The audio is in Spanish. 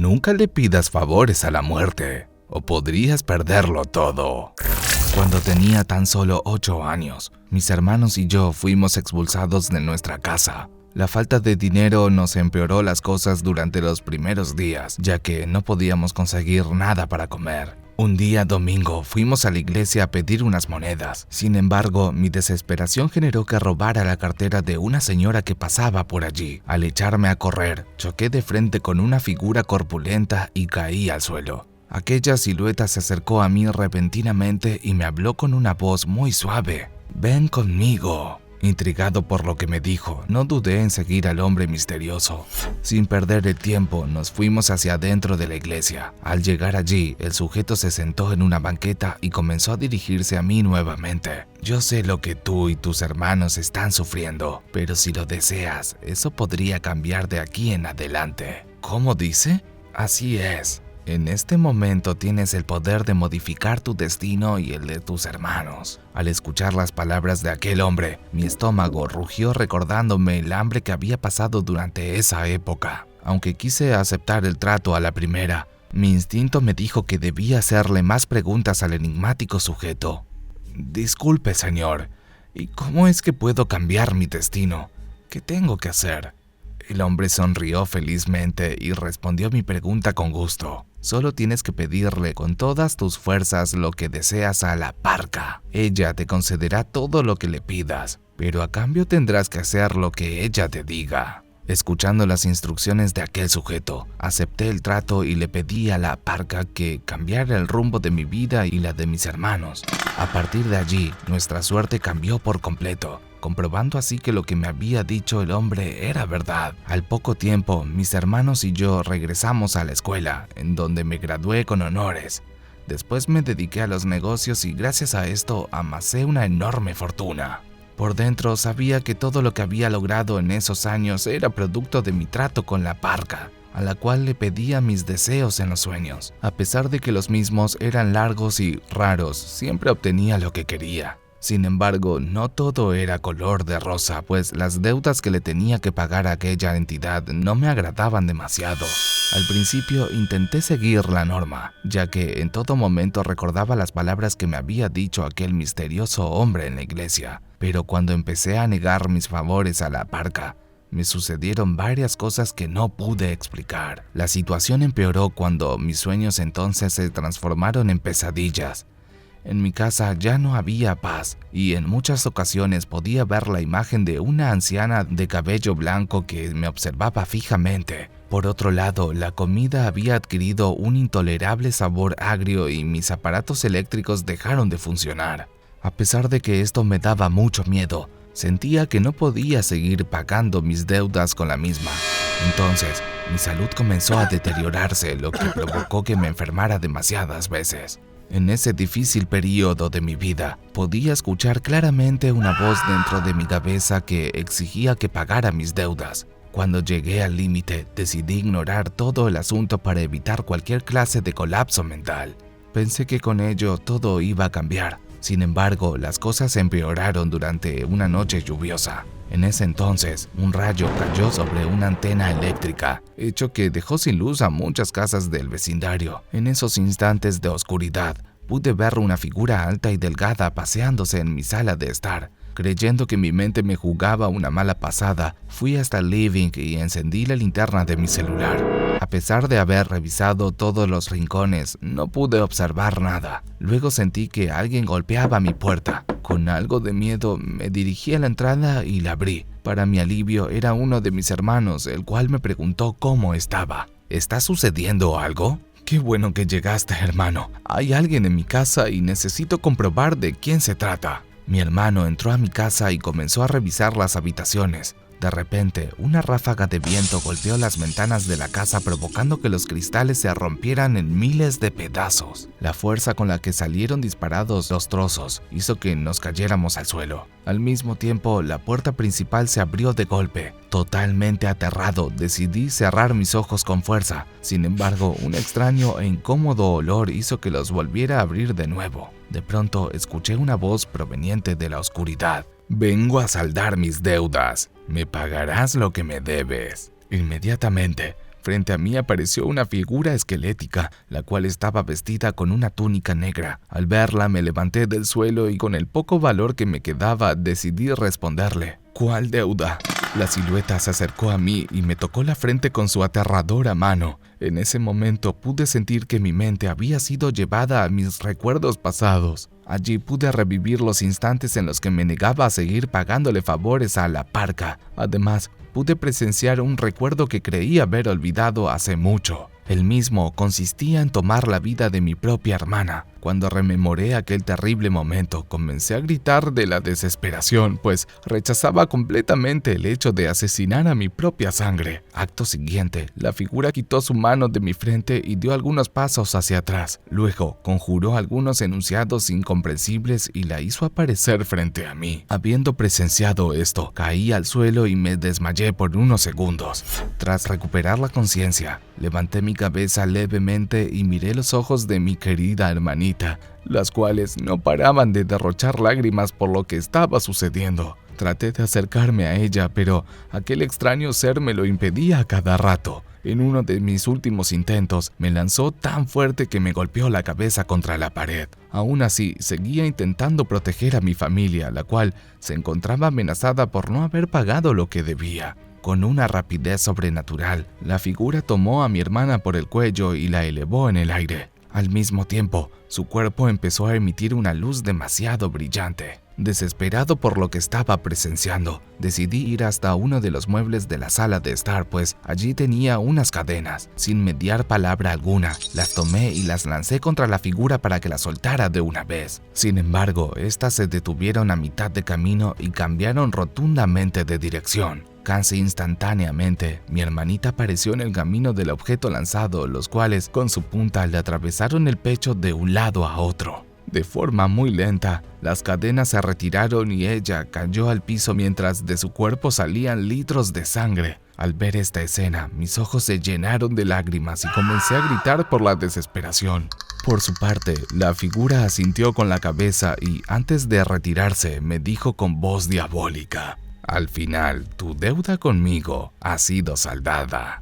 Nunca le pidas favores a la muerte, o podrías perderlo todo. Cuando tenía tan solo 8 años, mis hermanos y yo fuimos expulsados de nuestra casa. La falta de dinero nos empeoró las cosas durante los primeros días, ya que no podíamos conseguir nada para comer. Un día domingo fuimos a la iglesia a pedir unas monedas. Sin embargo, mi desesperación generó que robara la cartera de una señora que pasaba por allí. Al echarme a correr, choqué de frente con una figura corpulenta y caí al suelo. Aquella silueta se acercó a mí repentinamente y me habló con una voz muy suave. «Ven conmigo». Intrigado por lo que me dijo, no dudé en seguir al hombre misterioso. Sin perder el tiempo, nos fuimos hacia adentro de la iglesia. Al llegar allí, el sujeto se sentó en una banqueta y comenzó a dirigirse a mí nuevamente. Yo sé lo que tú y tus hermanos están sufriendo, pero si lo deseas, eso podría cambiar de aquí en adelante. ¿Cómo dice? Así es. En este momento tienes el poder de modificar tu destino y el de tus hermanos. Al escuchar las palabras de aquel hombre, mi estómago rugió recordándome el hambre que había pasado durante esa época. Aunque quise aceptar el trato a la primera, mi instinto me dijo que debía hacerle más preguntas al enigmático sujeto. Disculpe, señor, ¿y cómo es que puedo cambiar mi destino? ¿Qué tengo que hacer? El hombre sonrió felizmente y respondió mi pregunta con gusto. Solo tienes que pedirle con todas tus fuerzas lo que deseas a la parca. Ella te concederá todo lo que le pidas, pero a cambio tendrás que hacer lo que ella te diga. Escuchando las instrucciones de aquel sujeto, acepté el trato y le pedí a la parca que cambiara el rumbo de mi vida y la de mis hermanos. A partir de allí, nuestra suerte cambió por completo, comprobando así que lo que me había dicho el hombre era verdad. Al poco tiempo, mis hermanos y yo regresamos a la escuela, en donde me gradué con honores. Después me dediqué a los negocios y gracias a esto amasé una enorme fortuna. Por dentro sabía que todo lo que había logrado en esos años era producto de mi trato con la parca, a la cual le pedía mis deseos en los sueños. A pesar de que los mismos eran largos y raros, siempre obtenía lo que quería. Sin embargo, no todo era color de rosa, pues las deudas que le tenía que pagar a aquella entidad no me agradaban demasiado. Al principio intenté seguir la norma, ya que en todo momento recordaba las palabras que me había dicho aquel misterioso hombre en la iglesia. Pero cuando empecé a negar mis favores a la parca, me sucedieron varias cosas que no pude explicar. La situación empeoró cuando mis sueños entonces se transformaron en pesadillas. En mi casa ya no había paz y en muchas ocasiones podía ver la imagen de una anciana de cabello blanco que me observaba fijamente. Por otro lado, la comida había adquirido un intolerable sabor agrio y mis aparatos eléctricos dejaron de funcionar. A pesar de que esto me daba mucho miedo, sentía que no podía seguir pagando mis deudas con la misma. Entonces, mi salud comenzó a deteriorarse, lo que provocó que me enfermara demasiadas veces. En ese difícil periodo de mi vida, podía escuchar claramente una voz dentro de mi cabeza que exigía que pagara mis deudas. Cuando llegué al límite, decidí ignorar todo el asunto para evitar cualquier clase de colapso mental. Pensé que con ello todo iba a cambiar. Sin embargo, las cosas empeoraron durante una noche lluviosa. En ese entonces, un rayo cayó sobre una antena eléctrica, hecho que dejó sin luz a muchas casas del vecindario. En esos instantes de oscuridad, pude ver una figura alta y delgada paseándose en mi sala de estar. Creyendo que mi mente me jugaba una mala pasada, fui hasta el living y encendí la linterna de mi celular. A pesar de haber revisado todos los rincones, no pude observar nada. Luego sentí que alguien golpeaba mi puerta. Con algo de miedo, me dirigí a la entrada y la abrí. Para mi alivio, era uno de mis hermanos, el cual me preguntó cómo estaba. ¿Está sucediendo algo? Qué bueno que llegaste, hermano. Hay alguien en mi casa y necesito comprobar de quién se trata. Mi hermano entró a mi casa y comenzó a revisar las habitaciones. De repente, una ráfaga de viento golpeó las ventanas de la casa provocando que los cristales se rompieran en miles de pedazos. La fuerza con la que salieron disparados los trozos hizo que nos cayéramos al suelo. Al mismo tiempo, la puerta principal se abrió de golpe. Totalmente aterrado, decidí cerrar mis ojos con fuerza. Sin embargo, un extraño e incómodo olor hizo que los volviera a abrir de nuevo. De pronto, escuché una voz proveniente de la oscuridad. «Vengo a saldar mis deudas. Me pagarás lo que me debes». Inmediatamente, Frente a mí apareció una figura esquelética, la cual estaba vestida con una túnica negra. Al verla me levanté del suelo y con el poco valor que me quedaba decidí responderle: ¿cuál deuda? La silueta se acercó a mí y me tocó la frente con su aterradora mano. En ese momento pude sentir que mi mente había sido llevada a mis recuerdos pasados. Allí pude revivir los instantes en los que me negaba a seguir pagándole favores a la parca. Además, pude presenciar un recuerdo que creí haber olvidado hace mucho. El mismo consistía en tomar la vida de mi propia hermana. Cuando rememoré aquel terrible momento, comencé a gritar de la desesperación, pues rechazaba completamente el hecho de asesinar a mi propia sangre. Acto siguiente, la figura quitó su mano de mi frente y dio algunos pasos hacia atrás. Luego, conjuró algunos enunciados incomprensibles y la hizo aparecer frente a mí. Habiendo presenciado esto, caí al suelo y me desmayé por unos segundos. Tras recuperar la conciencia, levanté mi cabeza levemente y miré los ojos de mi querida hermanita, las cuales no paraban de derrochar lágrimas por lo que estaba sucediendo. Traté de acercarme a ella, pero aquel extraño ser me lo impedía a cada rato. En uno de mis últimos intentos, me lanzó tan fuerte que me golpeó la cabeza contra la pared. Aún así, seguía intentando proteger a mi familia, la cual se encontraba amenazada por no haber pagado lo que debía. Con una rapidez sobrenatural, la figura tomó a mi hermana por el cuello y la elevó en el aire. Al mismo tiempo, su cuerpo empezó a emitir una luz demasiado brillante. Desesperado por lo que estaba presenciando, decidí ir hasta uno de los muebles de la sala de estar, pues allí tenía unas cadenas. Sin mediar palabra alguna, las tomé y las lancé contra la figura para que la soltara de una vez. Sin embargo, estas se detuvieron a mitad de camino y cambiaron rotundamente de dirección. Casi instantáneamente, mi hermanita apareció en el camino del objeto lanzado, los cuales con su punta le atravesaron el pecho de un lado a otro. De forma muy lenta, las cadenas se retiraron y ella cayó al piso mientras de su cuerpo salían litros de sangre. Al ver esta escena, mis ojos se llenaron de lágrimas y comencé a gritar por la desesperación. Por su parte, la figura asintió con la cabeza y, antes de retirarse, me dijo con voz diabólica: al final, tu deuda conmigo ha sido saldada.